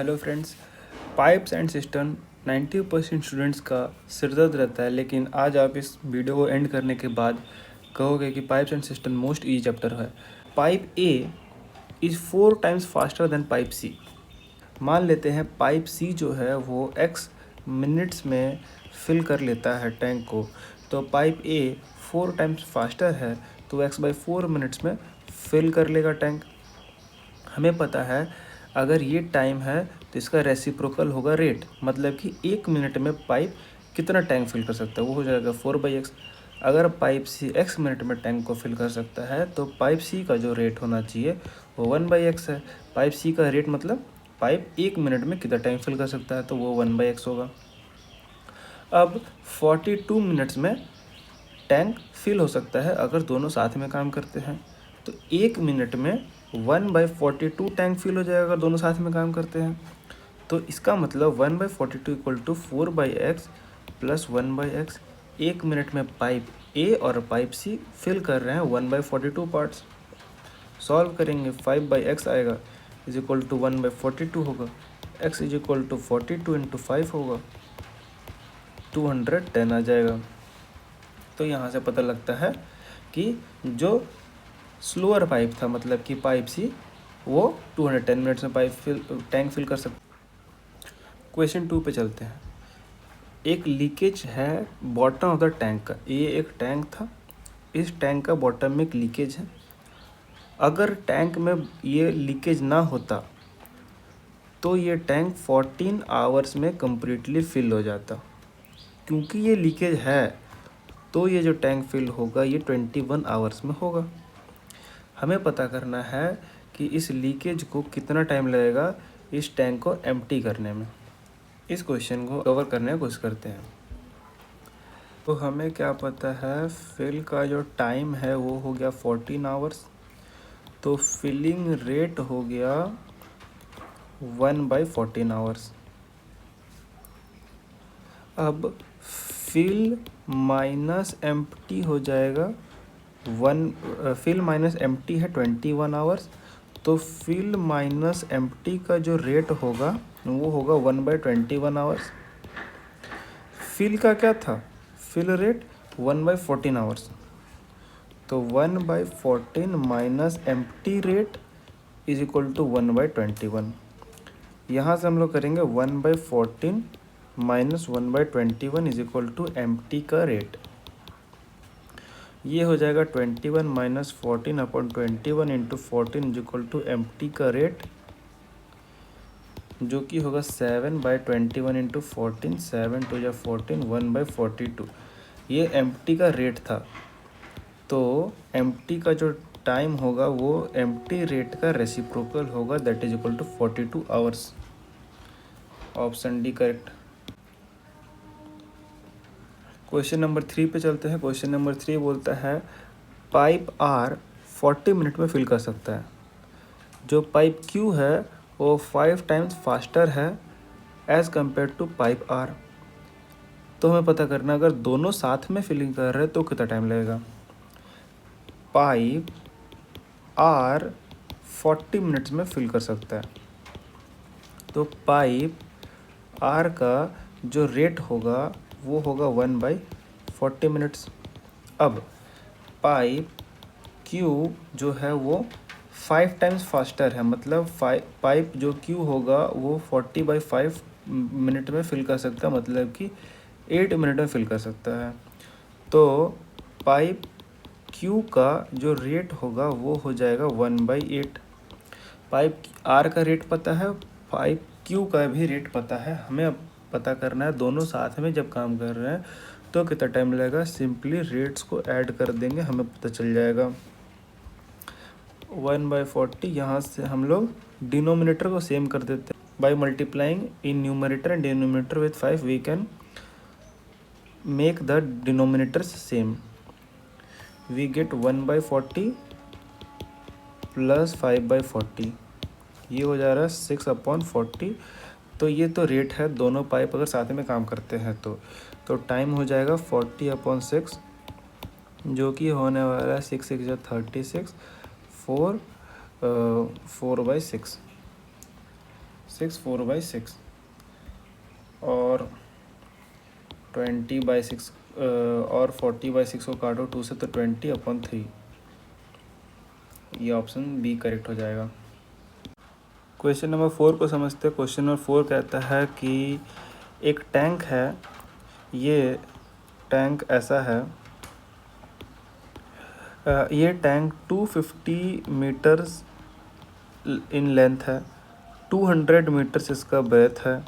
Hello friends, pipes and system 90% students का सिरदर्द रहता है, लेकिन आज आप इस वीडियो को एंड करने के बाद कहोगे कि pipes and system most easy chapter है। Pipe A is 4 times faster than pipe C. मान लेते हैं पाइप सी जो है वो x मिनट्स में फिल कर लेता है टैंक को, तो पाइप ए 4 टाइम्स फास्टर है तो x/4 मिनट्स में फिल कर लेगा टैंक। हमें पता है अगर ये टाइम है तो इसका रेसिप्रोकल होगा रेट, मतलब कि 1 मिनट में पाइप कितना टैंक फिल कर सकता है, वो हो जाएगा 4/x। अगर पाइप सी x मिनट में टैंक को फिल कर सकता है तो पाइप सी का जो रेट होना चाहिए वो 1/x है। पाइप सी का रेट मतलब पाइप 1 मिनट में कितना टैंक फिल कर सकता है, तो वो 1/x होगा। अब 42 मिनट्स में टैंक फिल हो सकता है अगर दोनों साथ में काम करते हैं, तो 1 मिनट में 1/42 टैंक फिल हो जाएगा अगर दोनों साथ में काम करते हैं। तो इसका मतलब 1/42 equal to 4/x plus 1/x। 1 minute में पाइप ए और पाइप सी फिल कर रहे हैं 1/42 पार्ट्स। सॉल्व करेंगे 5/x आएगा इज इक्वल टू 1/42 होगा। x is equal to 42 into 5 होगा, 210 आ जाएगा। तो यहाँ से पता लगता है कि जो स्लोअर पाइप था, मतलब कि पाइप सी, वो 210 मिनट्स में टैंक फिल कर सकता। क्वेश्चन 2 पे चलते हैं। एक लीकेज है बॉटम ऑफ द टैंक का। ये एक टैंक था, इस टैंक का बॉटम में एक लीकेज है। अगर टैंक में ये लीकेज ना होता तो ये टैंक 14 आवर्स में कम्प्लीटली फिल हो जाता। क्योंकि ये लीकेज है तो ये जो टैंक फिल होगा ये 21 आवर्स में होगा। हमें पता करना है कि इस लीकेज को कितना टाइम लगेगा इस टैंक को एम्प्टी करने में। इस क्वेश्चन को कवर करने की कोशिश करते हैं। तो हमें क्या पता है, फिल का जो टाइम है वो हो गया 14 आवर्स, तो फिलिंग रेट हो गया 1/14 आवर्स। अब फिल माइनस एम्प्टी हो जाएगा फिल माइनस एम्प्टी है 21 आवर्स, तो फिल माइनस एम्प्टी का जो रेट होगा वो होगा 1/21 आवर्स। फिल का क्या था, फिल रेट 1/14 आवर्स, तो 1/14 minus empty rate is equal to 1/21। यहाँ से हम लोग करेंगे 1/14 minus 1/21 is equal to empty का रेट। ये हो जाएगा 21 minus 14 upon 21 into 14 is equal to empty का रेट, जो कि होगा 7/21 इंटू 14, 7 2 या 14, 1/42। ये एम्प्टी का रेट था, तो एम्प्टी का जो टाइम होगा वो एम्प्टी रेट का रेसिप्रोकल होगा, that is equal to 42 hours. Option D correct. Question number 3 पे चलते हैं। क्वेश्चन नंबर 3 बोलता है पाइप आर 40 मिनट में फिल कर सकता है। जो पाइप क्यू है वो 5 टाइम्स फास्टर है as compare to pipe R. तो हमें पता करना अगर दोनों साथ में फिलिंग कर रहे हैं तो कितना टाइम लगेगा। पाइप आर 40 मिनट्स में फिल कर सकता है, तो पाइप आर का जो रेट होगा वो होगा 1/40 मिनट्स। अब पाइप क्यू जो है वो 5 टाइम्स फास्टर है, मतलब पाइप जो क्यू होगा वो 40/5 मिनट में फिल कर सकता है, मतलब कि 8 मिनट में फिल कर सकता है। तो पाइप क्यू का जो रेट होगा वो हो जाएगा 1/8। पाइप आर का रेट पता है, पाइप क्यू का भी रेट पता है। हमें अब पता करना है दोनों साथ में जब काम कर रहे हैं तो कितना टाइम लगेगा। सिंपली रेट्स को ऐड कर देंगे, हमें पता चल जाएगा। 1/40, यहाँ से हम लोग डिनोमिनेटर को सेम कर देते हैं। By multiplying in numerator and denominator with 5 we can make the denominators same. We get 1/40 plus 5/40, ये हो जा रहा है 6/40। तो ये तो रेट है, दोनों पाइप अगर साथ में काम करते हैं तो टाइम हो जाएगा 40/6, जो कि होने वाला है 6 6 36, 4/6, 4/6 और 20/6 और 40/6 को काटो 2 से तो 20/3। ये ऑप्शन बी करेक्ट हो जाएगा। क्वेश्चन नंबर 4 को समझते हैं। क्वेश्चन नंबर 4 कहता है कि एक टैंक है, ये टैंक ऐसा है, ये टैंक 250 मीटर्स इन लेंथ है, 200 मीटर्स इसका ब्रेथ है।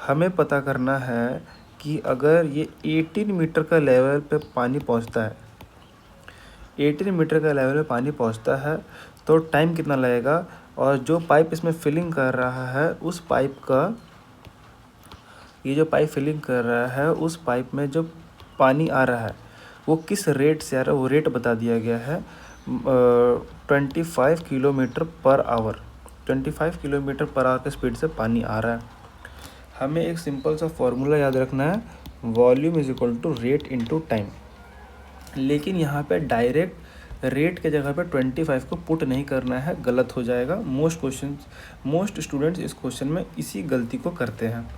हमें पता करना है कि अगर ये 18 मीटर का लेवल पे पानी पहुंचता है, 18 मीटर का लेवल पे पानी पहुंचता है तो टाइम कितना लगेगा, और जो पाइप इसमें फिलिंग कर रहा है उस पाइप का, ये जो पाइप फिलिंग कर रहा है उस पाइप में जो पानी आ रहा है वो किस रेट से आ रहा है, वो रेट बता दिया गया है 25 kilometre per hour. 25 kilometre per hour के स्पीड से पानी आ रहा है। हमें एक सिंपल सा फॉर्मूला याद रखना है, volume is equal to rate into time. लेकिन यहाँ पे डायरेक्ट रेट के जगह पे 25 को पुट नहीं करना है, गलत हो जाएगा। मोस्ट स्टूडेंट्स इस क्वेश्चन में इसी गलती को करते हैं।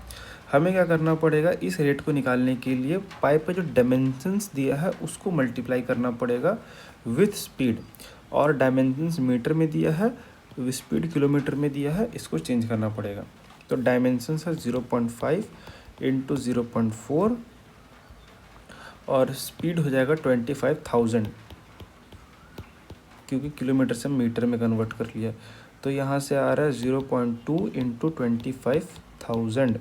हमें क्या करना पड़ेगा, इस रेट को निकालने के लिए पाइप पे जो डायमेंशंस दिया है उसको मल्टीप्लाई करना पड़ेगा विथ स्पीड, और डायमेंशंस मीटर में दिया है, स्पीड किलोमीटर में दिया है, इसको चेंज करना पड़ेगा। तो डायमेंशंस है 0.5 इंटू 0.4 और स्पीड हो जाएगा 25,000, क्योंकि किलोमीटर से मीटर में कन्वर्ट कर लिया। तो यहाँ से आ रहा है 0.2 इंटू 25,000,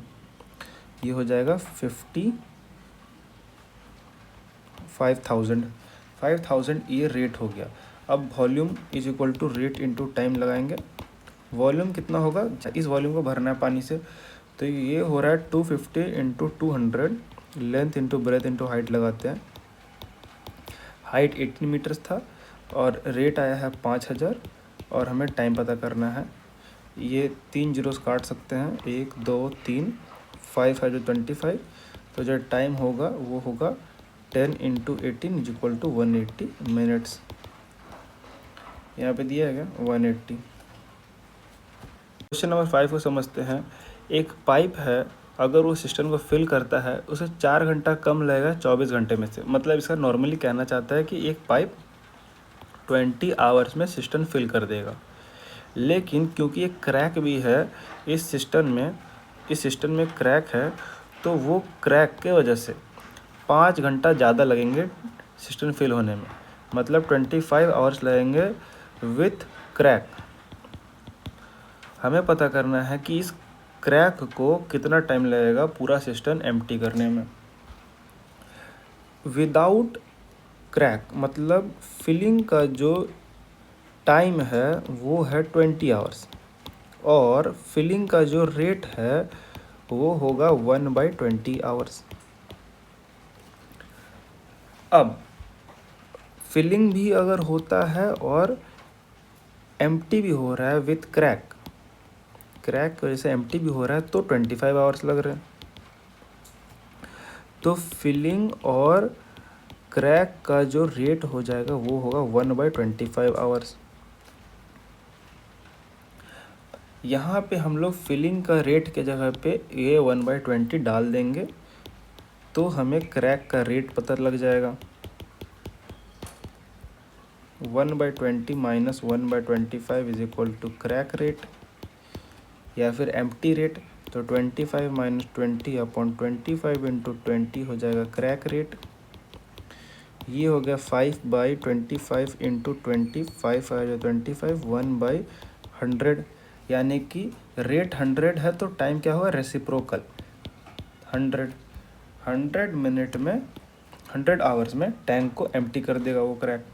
ये हो जाएगा 55,000 ये रेट हो गया। अब volume is equal to rate into time लगाएंगे। वॉल्यूम कितना होगा, इस वॉल्यूम को भरना है पानी से, तो ये हो रहा है 250 into 200, length into breadth into height लगाते हैं। हाइट 18 मीटर्स था और रेट आया है 5000, और हमें टाइम पता करना है। ये 3 जीरोस काट सकते हैं, 1 2 3, 5 है जो 25, तो जो टाइम होगा वो होगा 10 into 18 is equal to 180 minutes. यहाँ पे दिया है क्या 180। क्वेश्चन नंबर 5 को समझते हैं। एक पाइप है, अगर वो सिस्टम को फिल करता है उसे 4 घंटा कम लगेगा 24 घंटे में से। मतलब इसका नॉर्मली कहना चाहता है कि एक पाइप 20 आवर्स में सिस्टम फिल कर देगा। लेकिन क्योंकि एक क्रैक भी है इस सिस्टम में क्रैक है, तो वो क्रैक के वजह से 5 घंटा ज़्यादा लगेंगे सिस्टम फिल होने में। मतलब 25 आवर्स लगेंगे विथ क्रैक। हमें पता करना है कि इस क्रैक को कितना टाइम लगेगा पूरा सिस्टम एम्प्टी करने में। विदाउट क्रैक मतलब फिलिंग का जो टाइम है वो है 20 आवर्स, और फिलिंग का जो रेट है वो होगा 1/20 आवर्स। अब फिलिंग भी अगर होता है और एम्प्टी भी हो रहा है विथ क्रैक की वजह से एम्प्टी भी हो रहा है, तो 25 आवर्स लग रहे हैं। तो फिलिंग और क्रैक का जो रेट हो जाएगा वो होगा 1/25 आवर्स। यहाँ पे हम लोग फिलिंग का रेट के जगह पे ये 1/20 डाल देंगे, तो हमें क्रैक का रेट पता लग जाएगा। 1/20 minus 1/25 is equal to crack rate, या फिर एम्प्टी रेट। तो 25 माइनस 20/25 इंटू 20 हो जाएगा क्रैक रेट। ये हो गया 5/25 इंटू 25 आएगा 25, 1/100, यानी कि रेट 100 है तो टाइम क्या होगा, रेसिप्रोकल 100 मिनट में 100 आवर्स में टैंक को एम्प्टी कर देगा वो क्रैक।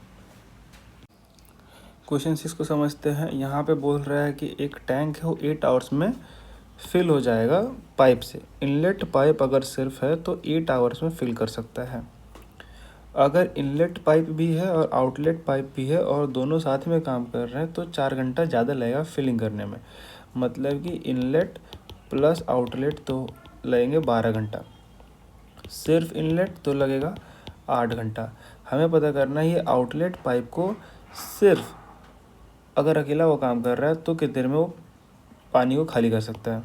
क्वेश्चन 6 को समझते हैं। यहाँ पे बोल रहा है कि एक टैंक है वो 8 आवर्स में फिल हो जाएगा पाइप से। इनलेट पाइप अगर सिर्फ है तो 8 आवर्स में फिल कर सकता है। अगर इनलेट पाइप भी है और आउटलेट पाइप भी है और दोनों साथ में काम कर रहे हैं तो 4 घंटा ज़्यादा लगेगा फिलिंग करने में। मतलब कि इनलेट प्लस आउटलेट तो लगेंगे 12 घंटा, सिर्फ इनलेट तो लगेगा 8 घंटा। हमें पता करना है ये आउटलेट पाइप को सिर्फ अगर अकेला वो काम कर रहा है तो कितने देर में वो पानी को खाली कर सकता है।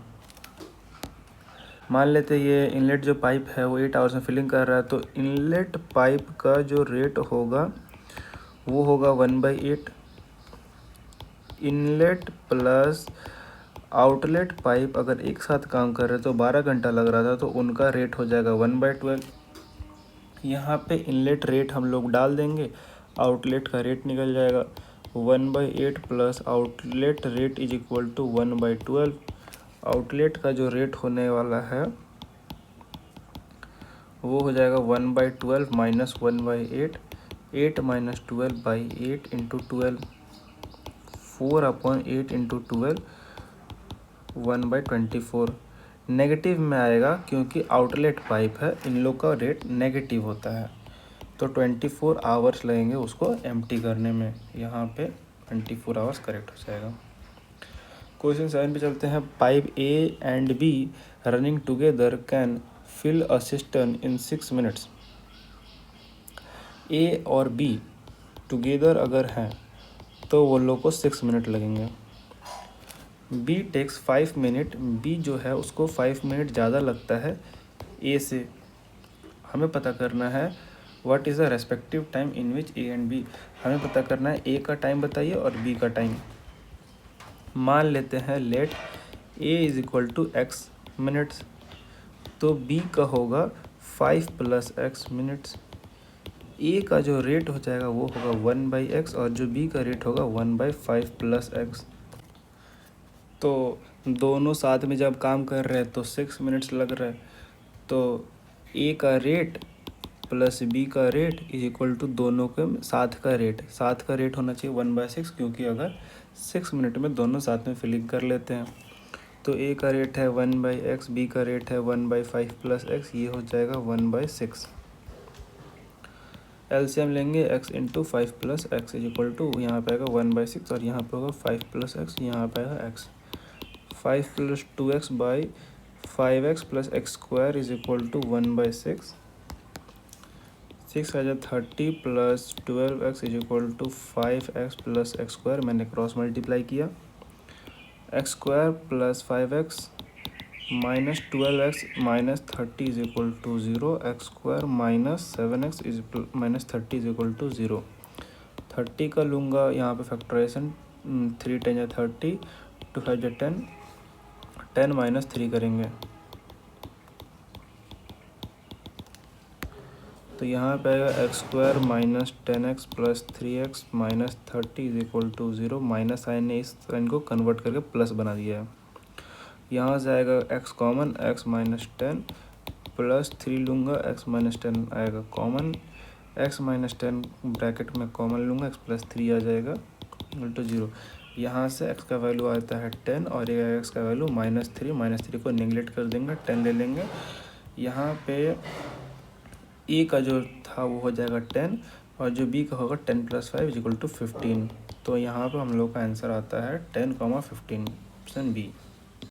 मान लेते ये इनलेट जो पाइप है वो 8 आवर्स में फिलिंग कर रहा है, तो इनलेट पाइप का जो रेट होगा वो होगा 1/8 इनलेट प्लस आउटलेट पाइप। अगर एक साथ काम कर रहे तो 12 घंटा लग रहा था, तो उनका रेट हो जाएगा 1/12। यहाँ पे इनलेट रेट हम लोग डाल देंगे, आउटलेट का रेट निकल जाएगा 1/8 plus outlet rate is equal to 1/12। Outlet का जो रेट होने वाला है वो हो जाएगा 1/12 minus 1/8, 8 minus 12/8 into 12, 4/8 into 12, 1/24। Negative में आएगा क्योंकि आउटलेट पाइप है, इन लोग का रेट नेगेटिव होता है, तो 24 आवर्स लगेंगे उसको एम्प्टी करने में। यहाँ पे 24 आवर्स करेक्ट हो जाएगा। क्वेश्चन 7 पे चलते हैं। Pipe A and B running together can fill a system in 6 minutes. A और बी टुगेदर अगर हैं तो वो लोग को 6 मिनट लगेंगे। बी टेक्स 5 मिनट, बी जो है उसको 5 मिनट ज़्यादा लगता है ए से। हमें पता करना है what is the respective time in which A and B. हमें पता करना है ए का टाइम बताइए और बी का टाइम। मान लेते हैं let A is equal to X minutes, तो बी का होगा 5 प्लस एक्स मिनट्स। ए का जो रेट हो जाएगा वो होगा 1/x और जो बी का रेट होगा 1/5 प्लस एक्स। तो दोनों साथ में जब काम कर रहे हैं तो 6 मिनट्स लग रहा है, तो ए का रेट प्लस बी का रेट इज इक्वल टू दोनों के साथ का रेट होना चाहिए 1/6, क्योंकि अगर 6 मिनट में दोनों साथ में फिलिंग कर लेते हैं। तो ए का रेट है 1/x, बी का रेट है 1/5 प्लस एक्स, ये हो जाएगा 1/6। एलसीएम लेंगे x into 5 plus X is equal to, यहाँ पे आएगा 1/6 और यहाँ पे होगा 5 प्लस एक्स, यहाँ पे आएगा x। 5 plus 2x by 5x plus X square is equal to 1/6। 6 आ जाए 30 plus 12x is equal to 5x plus X square, मैंने क्रॉस मल्टीप्लाई किया। X square plus 5x minus 12x minus 30 is equal to 0, X square minus 7x is minus 30 is equal to 0। 30 का लूँगा यहाँ पे factorisation, 3 10 या 30, 2 5 या 10, 10 minus 3 करेंगे तो यहाँ पे आएगा X square minus 10x plus 3x minus 30 is equal to 0। Minus sign ने इस साइन को कन्वर्ट करके प्लस बना दिया है। यहाँ से आएगा x common, x minus 10 plus 3 लूँगा, x माइनस 10 आएगा कॉमन, x माइनस 10 ब्रैकेट में कॉमन लूँगा, x प्लस 3 आ जाएगा इक्वल टू 0। यहाँ से x का वैल्यू आता है 10 और ये x का वैल्यू -3 को नेगलेक्ट कर देंगे, 10 ले लेंगे। यहाँ पे ए का जो था वो हो जाएगा 10 और जो बी का होगा 10 प्लस 5 इज इक्वल टू 15। तो यहाँ पर हम लोग का आंसर आता है 10, 15 ऑप्शन बी।